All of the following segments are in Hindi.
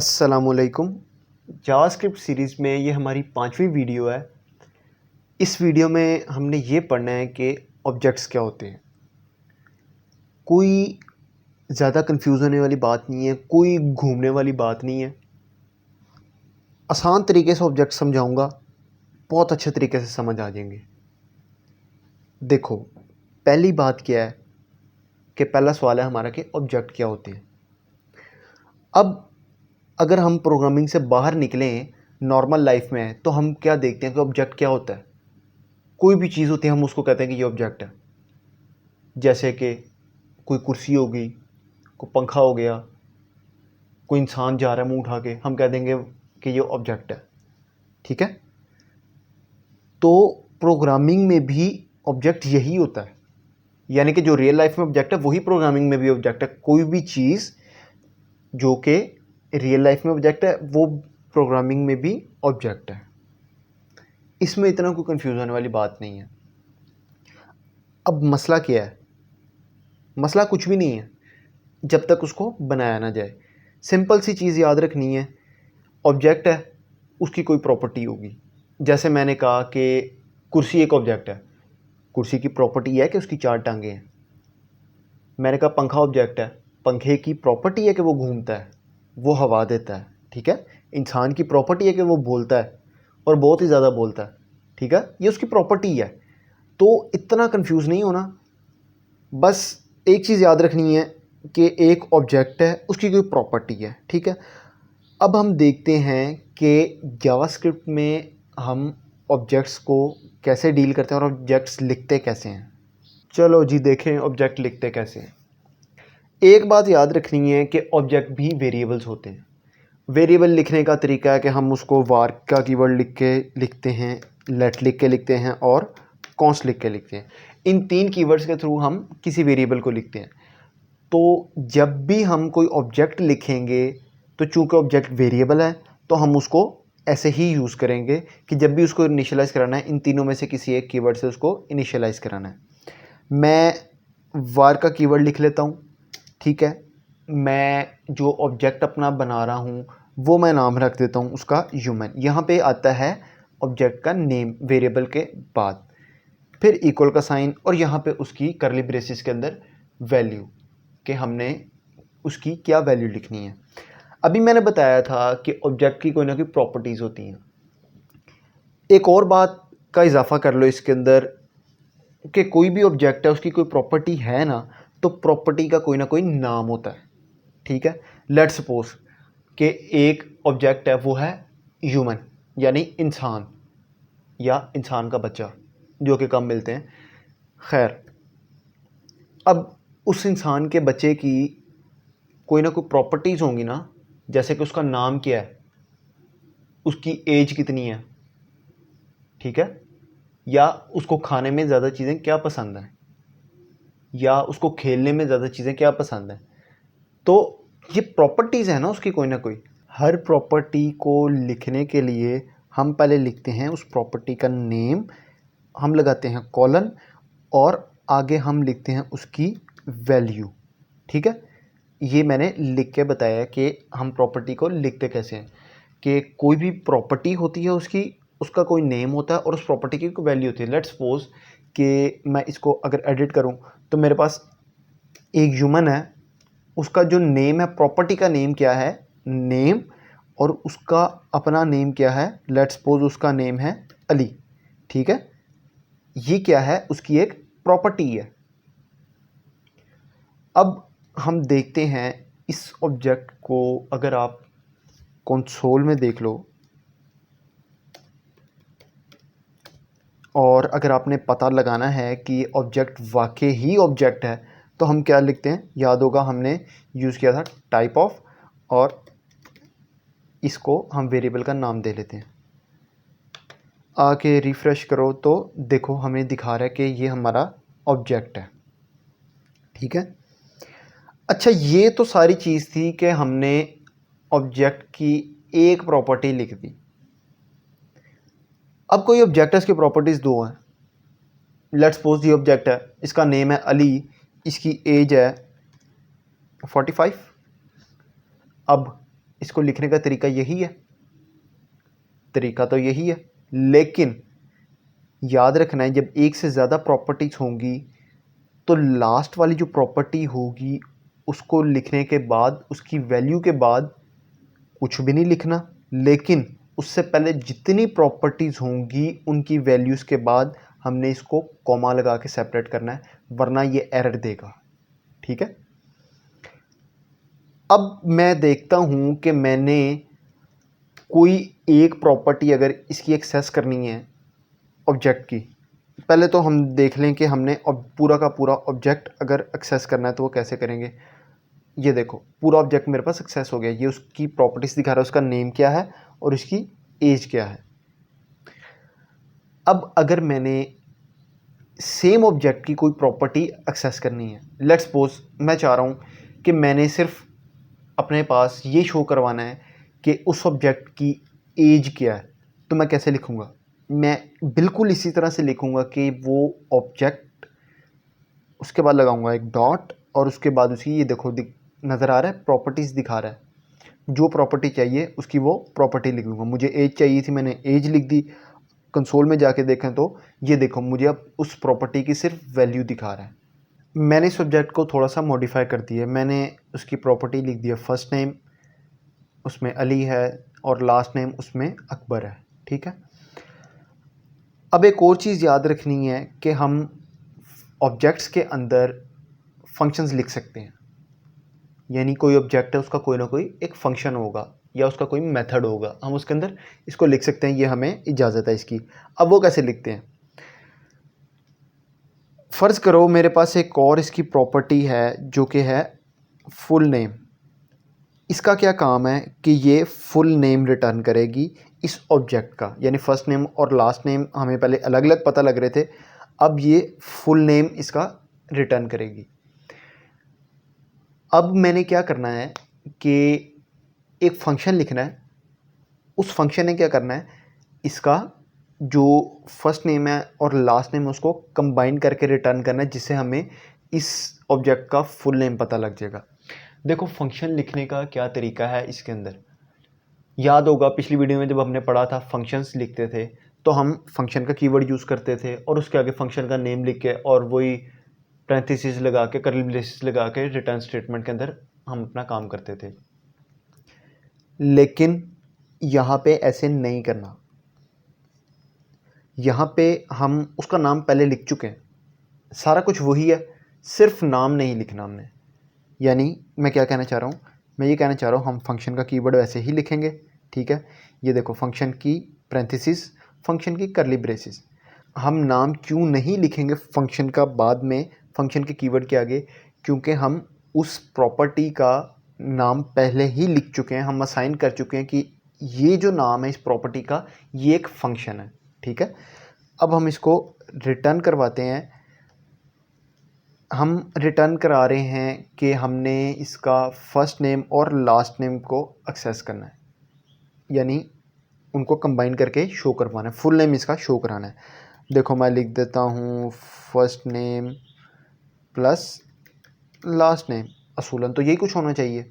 अस्सलामुअलैकुम। जावास्क्रिप्ट सीरीज़ में ये हमारी 5वीं वीडियो है। इस वीडियो में हमने ये पढ़ना है कि ऑब्जेक्ट्स क्या होते हैं। कोई ज़्यादा कंफ्यूज होने वाली बात नहीं है, कोई घूमने वाली बात नहीं है। आसान तरीके से ऑब्जेक्ट समझाऊंगा, बहुत अच्छे तरीके से समझ आ जाएंगे। देखो, पहली बात क्या है कि पहला सवाल है हमारा कि ऑब्जेक्ट क्या होते हैं। अब अगर हम प्रोग्रामिंग से बाहर निकलें, नॉर्मल लाइफ में, तो हम क्या देखते हैं कि ऑब्जेक्ट क्या होता है। कोई भी चीज़ होती है हम उसको कहते हैं कि ये ऑब्जेक्ट है। जैसे कि कोई कुर्सी हो गई, कोई पंखा हो गया, कोई इंसान जा रहा है मुंह उठा के, हम कह देंगे कि ये ऑब्जेक्ट है। ठीक है, तो प्रोग्रामिंग में भी ऑब्जेक्ट यही होता है, यानी कि जो रियल लाइफ में ऑब्जेक्ट है वही प्रोग्रामिंग में भी ऑब्जेक्ट है। कोई भी चीज़ जो कि रियल लाइफ में ऑब्जेक्ट है वो प्रोग्रामिंग में भी ऑब्जेक्ट है। इसमें इतना कोई कंफ्यूज होने वाली बात नहीं है। अब मसला क्या है? मसला कुछ भी नहीं है जब तक उसको बनाया ना जाए। सिंपल सी चीज़ याद रखनी है, ऑब्जेक्ट है, उसकी कोई प्रॉपर्टी होगी। जैसे मैंने कहा कि कुर्सी एक ऑब्जेक्ट है, कुर्सी की प्रॉपर्टी है कि उसकी 4 टांगें हैं। मैंने कहा पंखा ऑब्जेक्ट है, पंखे की प्रॉपर्टी है कि वो घूमता है, वो हवा देता है। ठीक है, इंसान की प्रॉपर्टी है कि वो बोलता है और बहुत ही ज़्यादा बोलता है। ठीक है, ये उसकी प्रॉपर्टी है। तो इतना कंफ्यूज नहीं होना, बस एक चीज़ याद रखनी है कि एक ऑब्जेक्ट है, उसकी कोई प्रॉपर्टी है। ठीक है, अब हम देखते हैं कि जावास्क्रिप्ट में हम ऑब्जेक्ट्स को कैसे डील करते हैं और ऑब्जेक्ट्स लिखते कैसे हैं। चलो जी देखें ऑब्जेक्ट लिखते कैसे हैं। एक बात याद रखनी है कि ऑब्जेक्ट भी वेरिएबल्स होते हैं। वेरिएबल लिखने का तरीका है कि हम उसको var का कीवर्ड लिख के लिखते हैं, लेट लिख के लिखते हैं और कॉन्स्ट लिख के लिखते हैं। इन 3 कीवर्ड्स के थ्रू हम किसी वेरिएबल को लिखते हैं। तो जब भी हम कोई ऑब्जेक्ट लिखेंगे, तो चूंकि ऑब्जेक्ट वेरिएबल है तो हम उसको ऐसे ही यूज़ करेंगे कि जब भी उसको इनिशियलाइज़ कराना है, इन तीनों में से किसी एक कीवर्ड से उसको इनिशियलाइज़ कराना है। मैं var का कीवर्ड लिख लेता हूँ। ठीक है, मैं जो ऑब्जेक्ट अपना बना रहा हूँ वो मैं नाम रख देता हूँ उसका ह्यूमन। यहाँ पे आता है ऑब्जेक्ट का नेम वेरिएबल के बाद, फिर इक्वल का साइन और यहाँ पे उसकी करली ब्रेसिस के अंदर वैल्यू, कि हमने उसकी क्या वैल्यू लिखनी है। अभी मैंने बताया था कि ऑब्जेक्ट की कोई ना कोई प्रॉपर्टीज़ होती हैं। एक और बात का इजाफा कर लो इसके अंदर कि कोई भी ऑब्जेक्ट है उसकी कोई प्रॉपर्टी है ना, तो प्रॉपर्टी का कोई ना कोई नाम होता है। ठीक है, लेट्स सपोज कि एक ऑब्जेक्ट है वो है ह्यूमन, यानी इंसान या इंसान का बच्चा, जो कि कम मिलते हैं। खैर, अब उस इंसान के बच्चे की कोई ना कोई प्रॉपर्टीज़ होंगी ना, जैसे कि उसका नाम क्या है, उसकी एज कितनी है, ठीक है, या उसको खाने में ज़्यादा चीज़ें क्या पसंद हैं, या उसको खेलने में ज़्यादा चीज़ें क्या पसंद हैं। तो ये प्रॉपर्टीज़ है ना उसकी कोई ना कोई। हर प्रॉपर्टी को लिखने के लिए हम पहले लिखते हैं उस प्रॉपर्टी का नेम, हम लगाते हैं कॉलन और आगे हम लिखते हैं उसकी वैल्यू। ठीक है, ये मैंने लिख के बताया कि हम प्रॉपर्टी को लिखते कैसे हैं। कि कोई भी प्रॉपर्टी होती है उसकी, उसका कोई नेम होता है और उस प्रॉपर्टी की कोई वैल्यू होती है। लेट्स सपोज कि मैं इसको अगर एडिट करूं तो मेरे पास एक ह्यूमन है, उसका जो नेम है, प्रॉपर्टी का नेम क्या है, नेम, और उसका अपना नेम क्या है, लेट्स सपोज उसका नेम है अली। ठीक है, ये क्या है, उसकी एक प्रॉपर्टी है। अब हम देखते हैं इस ऑब्जेक्ट को, अगर आप कंसोल में देख लो और अगर आपने पता लगाना है कि ऑब्जेक्ट वाकई ही ऑब्जेक्ट है, तो हम क्या लिखते हैं, याद होगा हमने यूज़ किया था टाइप ऑफ, और इसको हम वेरिएबल का नाम दे लेते हैं। आके रिफ़्रेश करो तो देखो हमें दिखा रहा है कि ये हमारा ऑब्जेक्ट है। ठीक है, अच्छा, ये तो सारी चीज़ थी कि हमने ऑब्जेक्ट की एक प्रॉपर्टी लिख दी। अब कोई ऑब्जेक्ट है, इसकी प्रॉपर्टीज़ 2 हैं। लेट्स सपोज ये ऑब्जेक्ट है, इसका नेम है अली, इसकी एज है 45। अब इसको लिखने का तरीका यही है, तरीका तो यही है, लेकिन याद रखना है जब एक से ज़्यादा प्रॉपर्टीज़ होंगी तो लास्ट वाली जो प्रॉपर्टी होगी उसको लिखने के बाद, उसकी वैल्यू के बाद कुछ भी नहीं लिखना, लेकिन उससे पहले जितनी प्रॉपर्टीज़ होंगी उनकी वैल्यूज़ के बाद हमने इसको कॉमा लगा के सेपरेट करना है, वरना ये एरर देगा। ठीक है। अब मैं देखता हूँ कि मैंने कोई एक प्रॉपर्टी अगर इसकी एक्सेस करनी है ऑब्जेक्ट की, पहले तो हम देख लें कि हमने पूरा का पूरा ऑब्जेक्ट अगर एक्सेस करना है तो वो कैसे करेंगे। ये देखो पूरा ऑब्जेक्ट मेरे पास एक्सेस हो गया, ये उसकी प्रॉपर्टीज़ दिखा रहा है, उसका नेम क्या है और उसकी एज क्या है। अब अगर मैंने सेम ऑब्जेक्ट की कोई प्रॉपर्टी एक्सेस करनी है, लेट्स सपोज मैं चाह रहा हूँ कि मैंने सिर्फ अपने पास ये शो करवाना है कि उस ऑब्जेक्ट की एज क्या है, तो मैं कैसे लिखूँगा? मैं बिल्कुल इसी तरह से लिखूँगा कि वो ऑब्जेक्ट, उसके बाद लगाऊंगा एक डॉट और उसके बाद उसकी ये देखो नज़र आ रहा है प्रॉपर्टीज़ दिखा रहा है, जो प्रॉपर्टी चाहिए उसकी वो प्रॉपर्टी लिख लूँगा। मुझे एज चाहिए थी, मैंने एज लिख दी। कंसोल में जाके देखें तो ये देखो मुझे अब उस प्रॉपर्टी की सिर्फ वैल्यू दिखा रहा है। मैंने इस ऑब्जेक्ट को थोड़ा सा मॉडिफाई कर दिया, मैंने उसकी प्रॉपर्टी लिख दिया फर्स्ट नेम उसमें अली है और लास्ट नेम उसमें अकबर है। ठीक है। अब एक और चीज़ याद रखनी है कि हम ऑब्जेक्ट्स के अंदर फंक्शंस लिख सकते हैं, यानी कोई ऑब्जेक्ट है उसका कोई ना कोई एक फंक्शन होगा या उसका कोई मेथड होगा, हम उसके अंदर इसको लिख सकते हैं, ये हमें इजाज़त है इसकी। अब वो कैसे लिखते हैं? फ़र्ज़ करो मेरे पास एक और इसकी प्रॉपर्टी है जो कि है फुल नेम। इसका क्या काम है कि ये फुल नेम रिटर्न करेगी इस ऑब्जेक्ट का, यानी फ़र्स्ट नेम और लास्ट नेम हमें पहले अलग अलग पता लग रहे थे, अब ये फुल नेम इसका रिटर्न करेगी। अब मैंने क्या करना है कि एक फ़ंक्शन लिखना है, उस फंक्शन ने क्या करना है, इसका जो फर्स्ट नेम है और लास्ट नेम है उसको कंबाइन करके रिटर्न करना है, जिससे हमें इस ऑब्जेक्ट का फुल नेम पता लग जाएगा। देखो फंक्शन लिखने का क्या तरीका है इसके अंदर, याद होगा पिछली वीडियो में जब हमने पढ़ा था फंक्शंस लिखते थे तो हम फंक्शन का कीवर्ड यूज़ करते थे और उसके आगे फंक्शन का नेम लिख के और वही पैरेंथेसिस लगा के कर्ली ब्रेसेस लगा के रिटर्न स्टेटमेंट के अंदर हम अपना काम करते थे। लेकिन यहाँ पे ऐसे नहीं करना, यहाँ पे हम उसका नाम पहले लिख चुके हैं, सारा कुछ वही है, सिर्फ नाम नहीं लिखना हमने। यानी मैं क्या कहना चाह रहा हूँ, मैं ये कहना चाह रहा हूँ हम फंक्शन का कीवर्ड वैसे ही लिखेंगे। ठीक है। ये देखो फंक्शन की पैरेंथेसिस, फंक्शन की कर्ली ब्रेसेस। हम नाम क्यों नहीं लिखेंगे फंक्शन का बाद में फंक्शन के कीवर्ड के आगे, क्योंकि हम उस प्रॉपर्टी का नाम पहले ही लिख चुके हैं, हम असाइन कर चुके हैं कि ये जो नाम है इस प्रॉपर्टी का ये एक फंक्शन है। ठीक है। अब हम इसको रिटर्न करवाते हैं, हम रिटर्न करा रहे हैं कि हमने इसका फर्स्ट नेम और लास्ट नेम को एक्सेस करना है, यानी उनको कंबाइन करके शो करवाना है, फुल नेम इसका शो कराना है। देखो मैं लिख देता हूँ first name plus last name, असूलन तो यही कुछ होना चाहिए।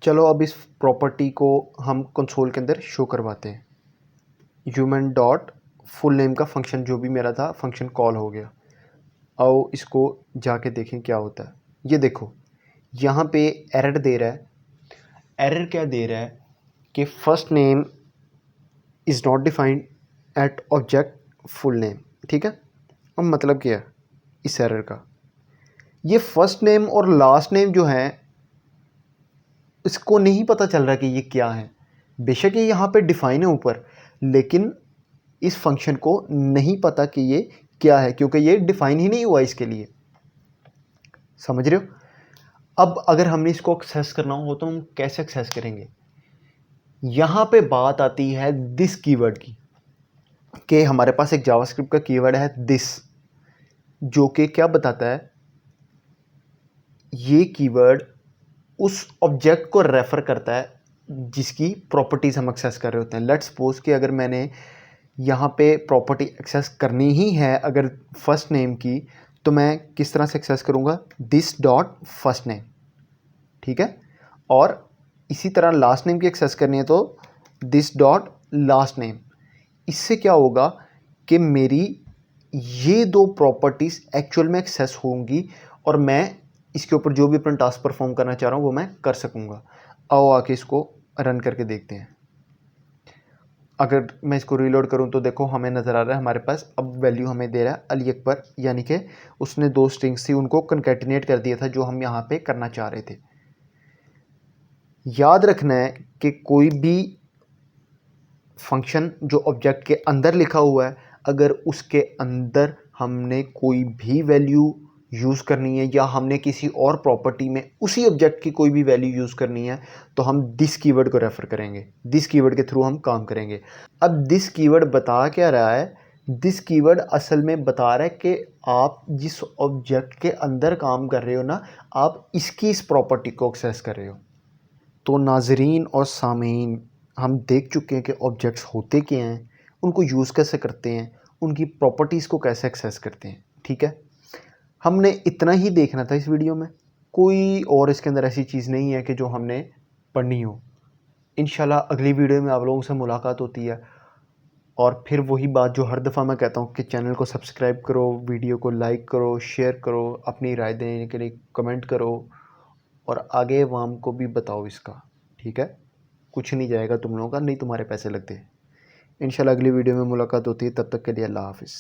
चलो अब इस प्रॉपर्टी को हम कंसोल के अंदर शो करवाते हैं। ह्यूमन डॉट फुल नेम का फंक्शन जो भी मेरा था फंक्शन कॉल हो गया। आओ इसको जाके देखें क्या होता है। ये देखो यहाँ पे एरर दे रहा है, एरर क्या दे रहा है कि first name is not defined at object full name. ठीक है। अब मतलब क्या है इस एरर का, ये फर्स्ट नेम और लास्ट नेम जो है इसको नहीं पता चल रहा कि ये क्या है। बेशक ये यहाँ पे डिफाइन है ऊपर, लेकिन इस फंक्शन को नहीं पता कि ये क्या है, क्योंकि ये डिफाइन ही नहीं हुआ इसके लिए। समझ रहे हो? अब अगर हमने इसको एक्सेस करना हो तो हम कैसे एक्सेस करेंगे? यहाँ पे बात आती है दिस कीवर्ड की, कि हमारे पास एक जावास्क्रिप्ट का कीवर्ड है दिस, जो कि क्या बताता है, ये कीवर्ड उस ऑब्जेक्ट को रेफ़र करता है जिसकी प्रॉपर्टीज़ हम एक्सेस कर रहे होते हैं। लेट्स सपोज कि अगर मैंने यहाँ पे प्रॉपर्टी एक्सेस करनी ही है अगर फर्स्ट नेम की, तो मैं किस तरह से एक्सेस करूँगा, दिस डॉट फर्स्ट नेम। ठीक है। और इसी तरह लास्ट नेम की एक्सेस करनी है तो दिस डॉट लास्ट नेम। इससे क्या होगा कि मेरी ये दो प्रॉपर्टीज़ एक्चुअल में एक्सेस होंगी और मैं इसके ऊपर जो भी अपना टास्क परफॉर्म करना चाह रहा हूँ वो मैं कर सकूँगा। आओ आके इसको रन करके देखते हैं। अगर मैं इसको रीलोड करूं तो देखो हमें नज़र आ रहा है हमारे पास अब वैल्यू हमें दे रहा है अली अकबर, यानी कि उसने दो स्ट्रिंग्स थी उनको कंकैटिनेट कर दिया था जो हम यहाँ पे करना चाह रहे थे। याद रखना है कि कोई भी फंक्शन जो ऑब्जेक्ट के अंदर लिखा हुआ है, अगर उसके अंदर हमने कोई भी वैल्यू यूज़ करनी है या हमने किसी और प्रॉपर्टी में उसी ऑब्जेक्ट की कोई भी वैल्यू यूज़ करनी है तो हम दिस कीवर्ड को रेफ़र करेंगे, दिस कीवर्ड के थ्रू हम काम करेंगे। अब दिस कीवर्ड बता क्या रहा है? दिस कीवर्ड असल में बता रहा है कि आप जिस ऑब्जेक्ट के अंदर काम कर रहे हो ना, आप इसकी इस प्रॉपर्टी को एक्सेस कर रहे हो। तो नाज़रीन और सामीन, हम देख चुके हैं कि ऑब्जेक्ट्स होते क्या हैं, उनको यूज़ कैसे करते हैं, उनकी प्रॉपर्टीज़ को कैसे एक्सेस करते हैं। ठीक है, हमने इतना ही देखना था इस वीडियो में, कोई और इसके अंदर ऐसी चीज़ नहीं है कि जो हमने पढ़नी हो। इंशाल्लाह अगली वीडियो में आप लोगों से मुलाकात होती है और फिर वही बात जो हर दफ़ा मैं कहता हूँ कि चैनल को सब्सक्राइब करो, वीडियो को लाइक करो, शेयर करो, अपनी राय देने के लिए कमेंट करो और आगे अवाम को भी बताओ इसका। ठीक है, कुछ नहीं जाएगा तुम लोगों का, नहीं तुम्हारे पैसे लगते। इंशाल्लाह अगली वीडियो में मुलाकात होती है, तब तक के लिए अल्लाह हाफ़िज़।